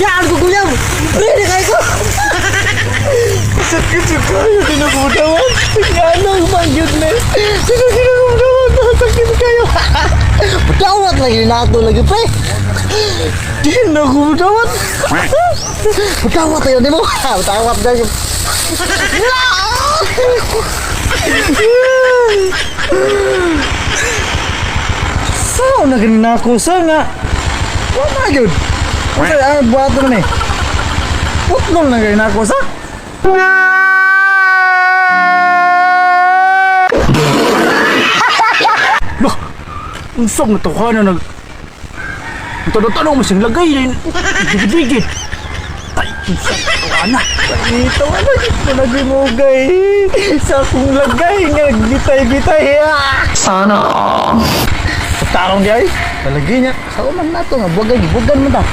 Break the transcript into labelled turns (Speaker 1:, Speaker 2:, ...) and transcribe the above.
Speaker 1: Yan ko kuya. Pwede kayo ko. Sakit juga yung tinagumudawan. Tingnan mangyod na. Tinagumudawan. Sakit kayo. Patawat lagi na ako lagi pre. Tinagumudawan. Patawat tayo di mo. Patawat lagi. Sao na ganin ako sa nga? Wala yun. Kasi ang buhat naman eh. Putlong na ganin ako sa? Bah! Ang song na to ka na nag... Ang tanong-tanong mo siyang lagay rin. Digit-digit. Ay, ang song na to ka na. Ito, ano ito nagimugay? Sa akong lagay nga nagbitay-bitay. Sana. Tarong di ay. Talagi niya. Sa uman na to nga. Bugan mo ta.